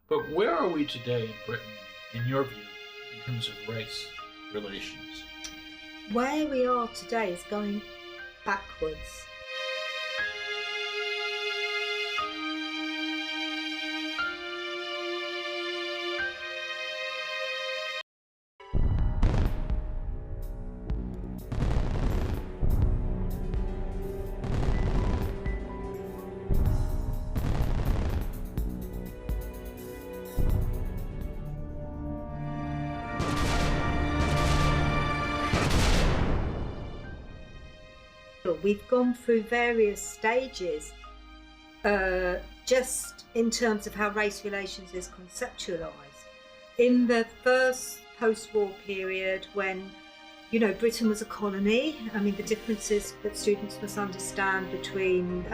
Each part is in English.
But where are we today in Britain, in your view, in terms of race relations? Where we are today is going backwards. We've gone through various stages just in terms of how race relations is conceptualised. In the first post-war period, when Britain was a colony, the differences that students must understand between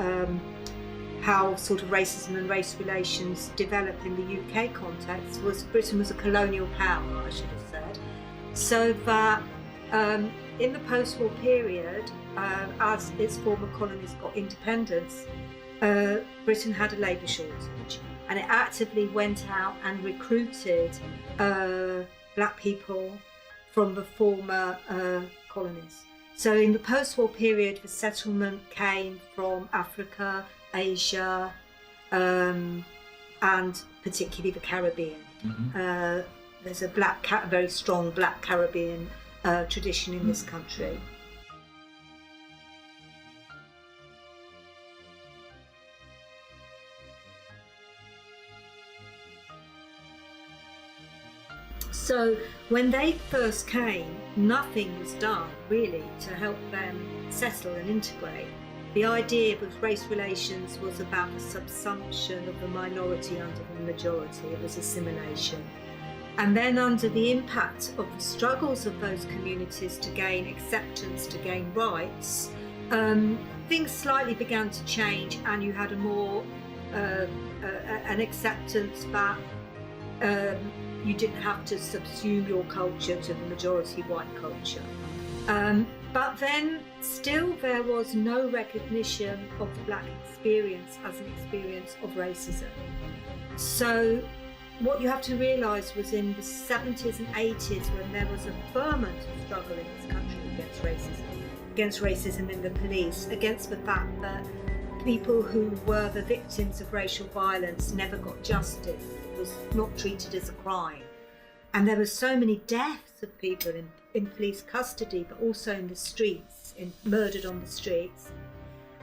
how sort of racism and race relations develop in the UK context was Britain was a colonial power, I should have said. So that in the post-war period, as its former colonies got independence, Britain had a labour shortage, and it actively went out and recruited black people from the former colonies. So in the post-war period, the settlement came from Africa, Asia, and particularly the Caribbean. Mm-hmm. There's a very strong black Caribbean tradition in this country. So when they first came, nothing was done really to help them settle and integrate. The idea of race relations was about the subsumption of the minority under the majority. It was assimilation. And then under the impact of the struggles of those communities to gain acceptance, to gain rights, things slightly began to change, and you had a more an acceptance that you didn't have to subsume your culture to the majority white culture. But then still there was no recognition of the black experience as an experience of racism. So what you have to realise was in the 70s and 80s, when there was a ferment of struggle in this country against racism in the police, against the fact that people who were the victims of racial violence never got justice. It was not treated as a crime. And there were so many deaths of people in police custody, but also in the streets, murdered on the streets.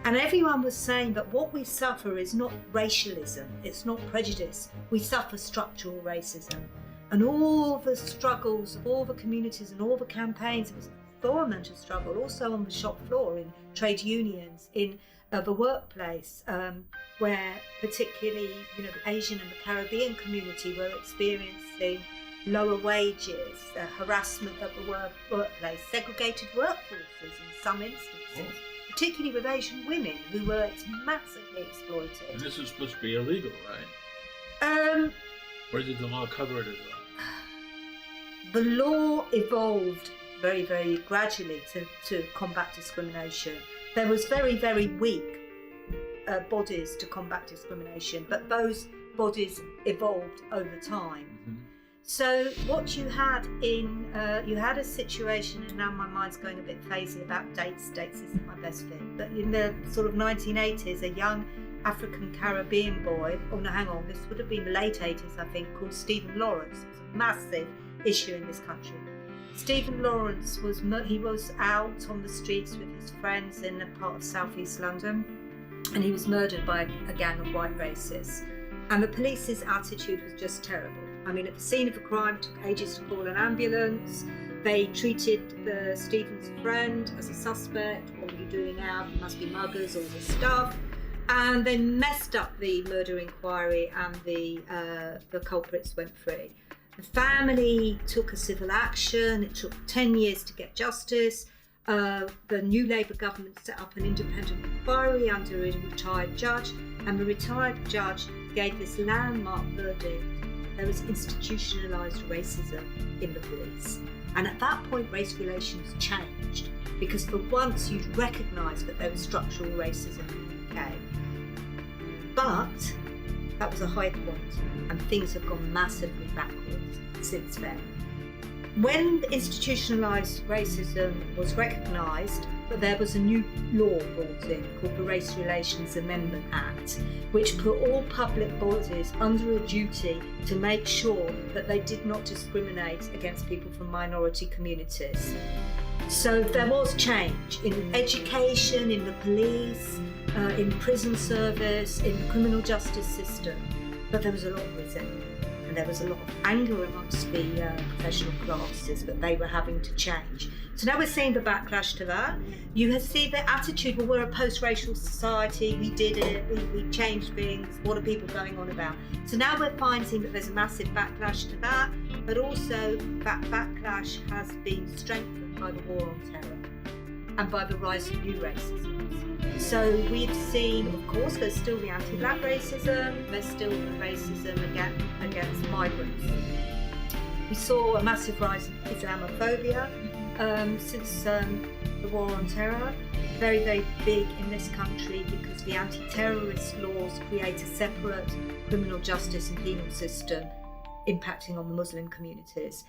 And everyone was saying that what we suffer is not racialism, it's not prejudice, we suffer structural racism. And all the struggles of all the communities and all the campaigns, it was a ferment of struggle, also on the shop floor, in trade unions, in the workplace, where particularly the Asian and the Caribbean community were experiencing lower wages, harassment at the workplace, segregated workforces in some instances, particularly with Asian women who were massively exploited. And this was supposed to be illegal, right? Or did the law cover it as well? The law evolved very, very gradually to combat discrimination. There was very, very weak bodies to combat discrimination, but those bodies evolved over time. Mm-hmm. So what you had you had a situation, and now my mind's going a bit crazy about dates isn't my best thing, but in the sort of 1980s, a young African Caribbean boy, this would have been the late 80s I think, called Stephen Lawrence. It was a massive issue in this country. Stephen Lawrence was out on the streets with his friends in a part of southeast London, and he was murdered by a gang of white racists. And the police's attitude was just terrible. At the scene of the crime, it took ages to call an ambulance. They treated Stephen's friend as a suspect. What are you doing out? You must be muggers, all this stuff. And they messed up the murder inquiry, and the culprits went free. The family took a civil action. It took 10 years to get justice. The new Labour government set up an independent inquiry under a retired judge, and the retired judge gave this landmark verdict. There was institutionalised racism in the police. And at that point, race relations changed, because for once you'd recognised that there was structural racism in the UK. But That was a high point, and things have gone massively backwards since then. When institutionalised racism was recognised, there was a new law brought in called the Race Relations Amendment Act, which put all public bodies under a duty to make sure that they did not discriminate against people from minority communities. So there was change in education, in the police, in prison service, in the criminal justice system, but there was a lot of resentment. And there was a lot of anger amongst the professional classes that they were having to change. So now we're seeing the backlash to that. You see the attitude, well, we're a post-racial society, we did it, we changed things, what are people going on about? So now we're finding that there's a massive backlash to that, but also that backlash has been strengthened by the war on terror and by the rise of new racism. So we've seen, of course, there's still the anti-black racism, there's still the racism against migrants. We saw a massive rise of Islamophobia since the war on terror. Very, very big in this country because the anti-terrorist laws create a separate criminal justice and penal system impacting on the Muslim communities.